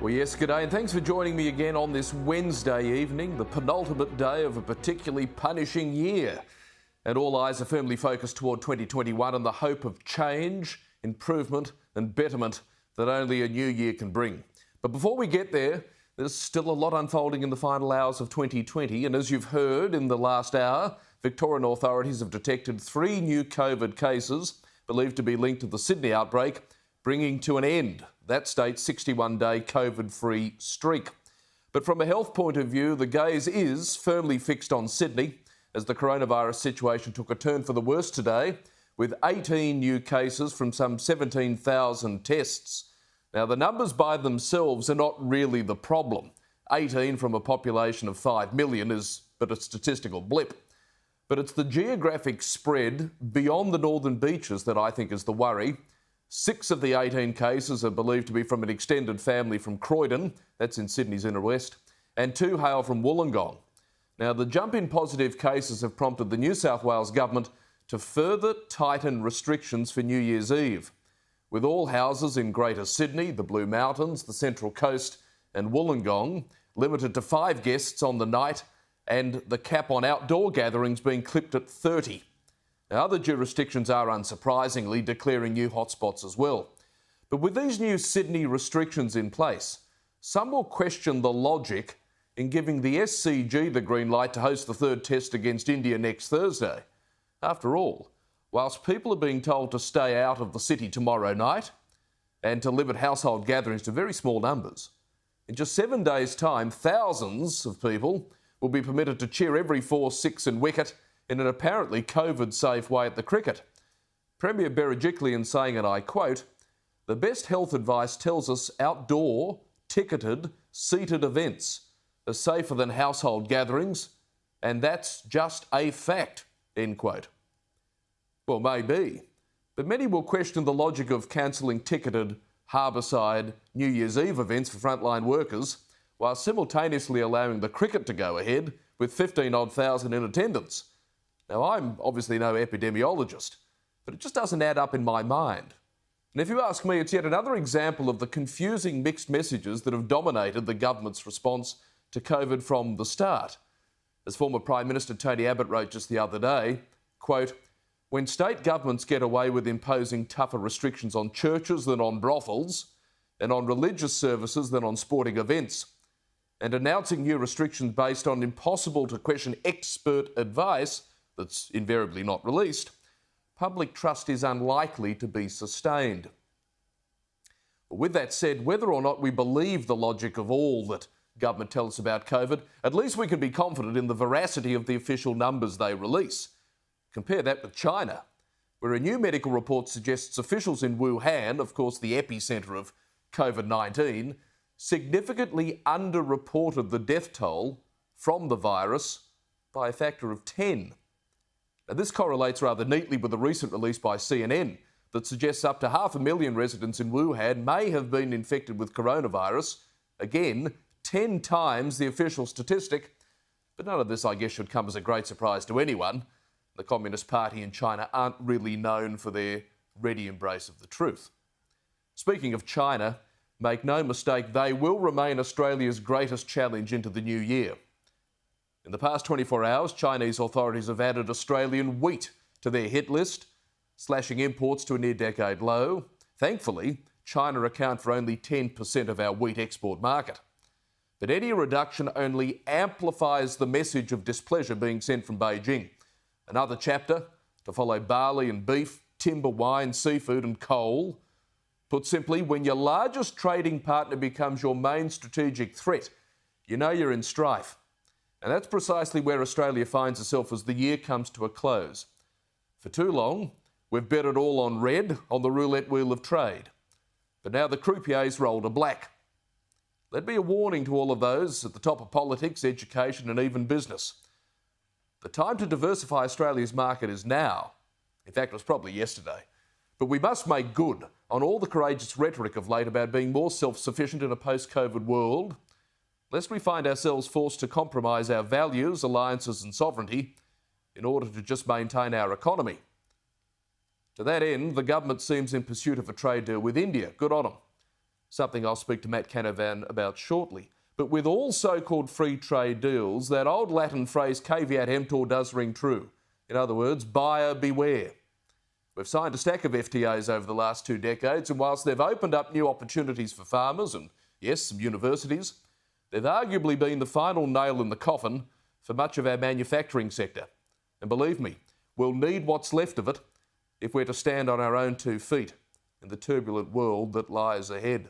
Well, yes, g'day, and thanks for joining me again on this Wednesday evening, the penultimate day of a particularly punishing year. And all eyes are firmly focused toward 2021 and the hope of change, improvement and betterment that only a new year can bring. But before we get there, there's still a lot unfolding in the final hours of 2020. And as you've heard in the last hour, Victorian authorities have detected 3 new COVID cases believed to be linked to the Sydney outbreak, bringing to an end that state's 61-day COVID-free streak. But from a health point of view, the gaze is firmly fixed on Sydney as the coronavirus situation took a turn for the worse today, with 18 new cases from some 17,000 tests. Now, the numbers by themselves are not really the problem. 18 from a population of 5 million is but a statistical blip. But it's the geographic spread beyond the northern beaches that I think is the worry. 6 of the 18 cases are believed to be from an extended family from Croydon, that's in Sydney's inner west, and 2 hail from Wollongong. Now, the jump in positive cases have prompted the New South Wales government to further tighten restrictions for New Year's Eve, with all houses in Greater Sydney, the Blue Mountains, the Central Coast and Wollongong limited to 5 guests on the night, and the cap on outdoor gatherings being clipped at 30. Now, other jurisdictions are unsurprisingly declaring new hotspots as well. But with these new Sydney restrictions in place, some will question the logic in giving the SCG the green light to host the 3rd test against India next Thursday. After all, whilst people are being told to stay out of the city tomorrow night and to limit household gatherings to very small numbers, in just 7 days' time, thousands of people will be permitted to cheer every 4, 6 and wicket in an apparently COVID-safe way at the cricket. Premier Berejiklian saying, and I quote, "The best health advice tells us outdoor, ticketed, seated events are safer than household gatherings, and that's just a fact," end quote. Well, maybe, but many will question the logic of cancelling ticketed harbourside New Year's Eve events for frontline workers while simultaneously allowing the cricket to go ahead with 15-odd thousand in attendance. Now, I'm obviously no epidemiologist, but it just doesn't add up in my mind. And if you ask me, it's yet another example of the confusing mixed messages that have dominated the government's response to COVID from the start. As former Prime Minister Tony Abbott wrote just the other day, quote, "When state governments get away with imposing tougher restrictions on churches than on brothels, and on religious services than on sporting events, and announcing new restrictions based on impossible to question expert advice that's invariably not released, public trust is unlikely to be sustained." With that said, whether or not we believe the logic of all that government tells us about COVID, at least we can be confident in the veracity of the official numbers they release. Compare that with China, where a new medical report suggests officials in Wuhan, of course the epicentre of COVID-19, significantly underreported the death toll from the virus by a factor of 10. Now, this correlates rather neatly with a recent release by CNN that suggests up to 500,000 residents in Wuhan may have been infected with coronavirus. Again, 10 times the official statistic. But none of this, I guess, should come as a great surprise to anyone. The Communist Party in China aren't really known for their ready embrace of the truth. Speaking of China, make no mistake, they will remain Australia's greatest challenge into the new year. In the past 24 hours, Chinese authorities have added Australian wheat to their hit list, slashing imports to a near-decade low. Thankfully, China accounts for only 10% of our wheat export market. But any reduction only amplifies the message of displeasure being sent from Beijing. Another chapter to follow barley and beef, timber, wine, seafood and coal. Put simply, when your largest trading partner becomes your main strategic threat, you know you're in strife. And that's precisely where Australia finds itself as the year comes to a close. For too long, we've bet it all on red on the roulette wheel of trade. But now the croupiers roll to black. Let be a warning to all of those at the top of politics, education and even business. The time to diversify Australia's market is now. In fact, it was probably yesterday. But we must make good on all the courageous rhetoric of late about being more self-sufficient in a post-COVID world, lest we find ourselves forced to compromise our values, alliances and sovereignty in order to just maintain our economy. To that end, the government seems in pursuit of a trade deal with India. Good on them. something I'll speak to Matt Canavan about shortly. But with all so-called free trade deals, that old Latin phrase caveat emptor does ring true. In other words, buyer beware. We've signed a stack of FTAs over the last 2 decades, and whilst they've opened up new opportunities for farmers and, yes, some universities, they've arguably been the final nail in the coffin for much of our manufacturing sector. And believe me, we'll need what's left of it if we're to stand on our own 2 feet in the turbulent world that lies ahead.